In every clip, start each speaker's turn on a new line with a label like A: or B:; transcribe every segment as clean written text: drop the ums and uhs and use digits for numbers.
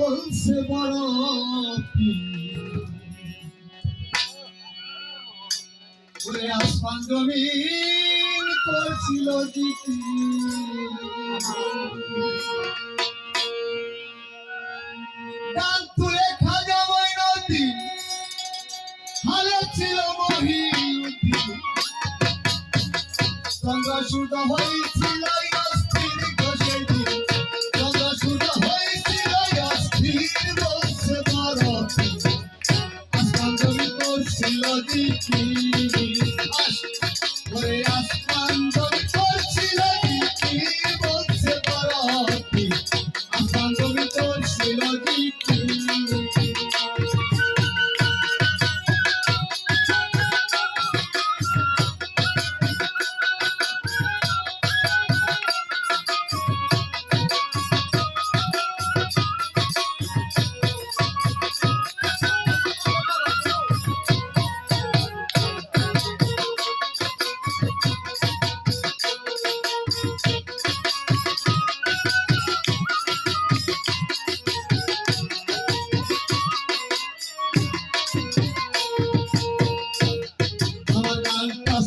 A: বলছে বড় ওরে আসমান জমিন করছিল জিতি ডাক তুলে খাজা মঈনুদ্দিন হালে ছিল মহিউদ্দিন চন্দ্র সূর্য হয়েছিল অস্থির ঘষে দিন চন্দ্র সূর্য হয়েছিল অস্থির বলছে বড় আসমান জমিন করছিল জিতি ওরে আসমান জমিন করছিল জিতি বলছে বড় আসমান জমিন করছিল জিতি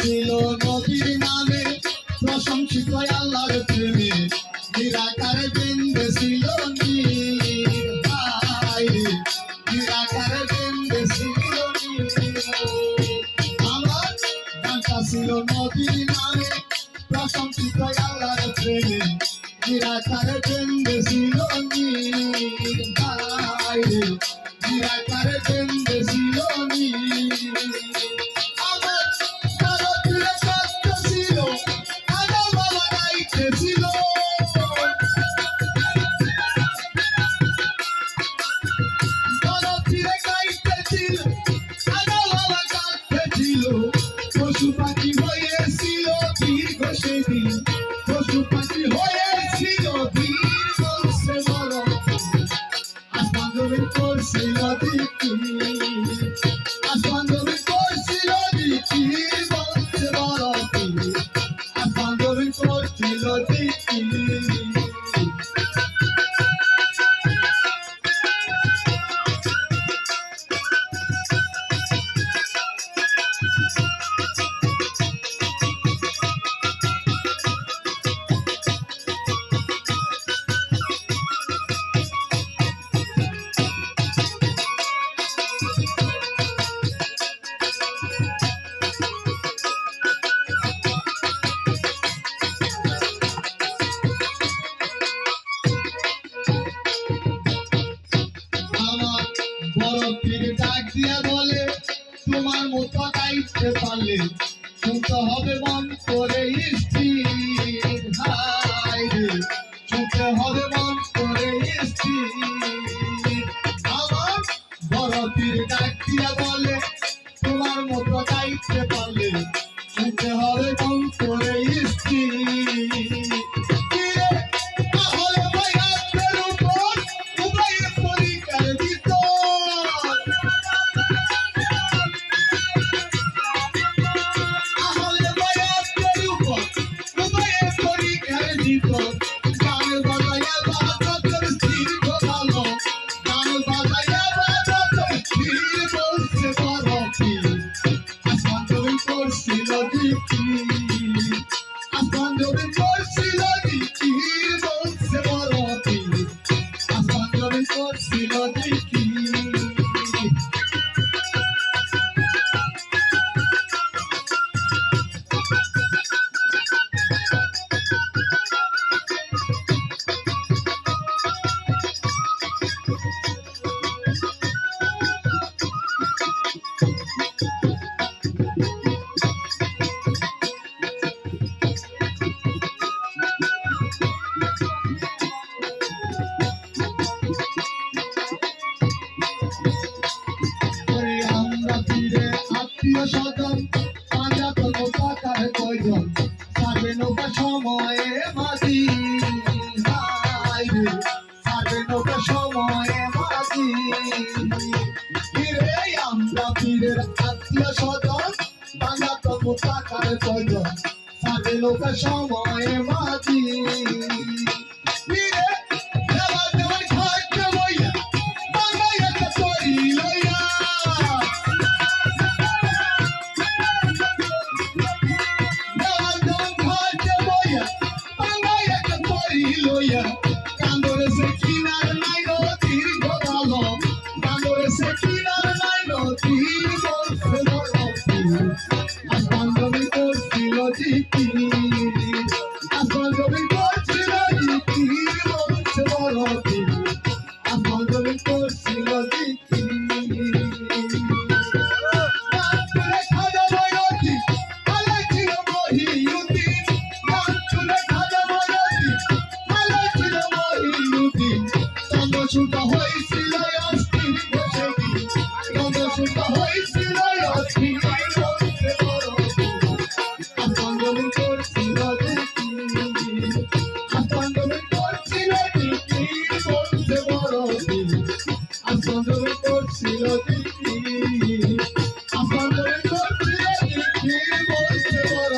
A: ছিল নবীর নামে প্রশংসিত আল্লাহর প্রেমে নিরাকারে বিন্দে ছিল নিরাকারে বিন্দে ছিল আমার গানটা ছিল নবীর নামে প্রশংসিত আল্লাহর প্রেমে নিরাকারে বিন্দে ছিল নিরাকারে বিন্দে ছিল পশু পাখি হয়েছিল দীর্ঘ সেদিন পশু পাখি হয়েছিল দীর্ঘ সে বড় আসমান জমিন করছিল দিকি আসমান জমিন করছিল দিকি বলছে বড় আসমান জমিন করছিল দিকি বড় পীর ডাক দিয়া বলে তোমার মতো গাইতে পারলে শুনতে হবে মন করে স্থির শুনতে হবে মন করে স্থির আমার বড় পীর ডাক দিয়া বলে তোমার মতো গাইতে পারলে শুনতে হবে মন করে স্থির স্বজন পাঁজাত নৌকার কয়জন সাড়ে নৌকা সময়ে মাঝি সাড়ে নৌকা সময়ে মাঝি আমরা পীরের আত্মীয় স্বজন পাঁজাত নৌকার কয়জন সাড়ে নৌকা সময়ে মাঝি সে কিনার নাই নদীর গোলালো বান্দরে সে কিনার নাই নদীর বলছে বরফি আসমান জমি করছিল জিকি আসমান জমি করছিল জিকি বলছে বরফি আসমান জমি করছিল জিকি চন্দ্রসূর্য হয়েছিল অস্থির বসে চন্দ্রসূর্য হয়েছিল অস্থির বসে আন্দোলন করছিল আন্দোলন করছিল বলছে বড় আন্দোলন করছিল আন্দোলন করছিল বলছে বড়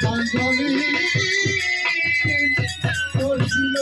A: আন্দোলন করছিল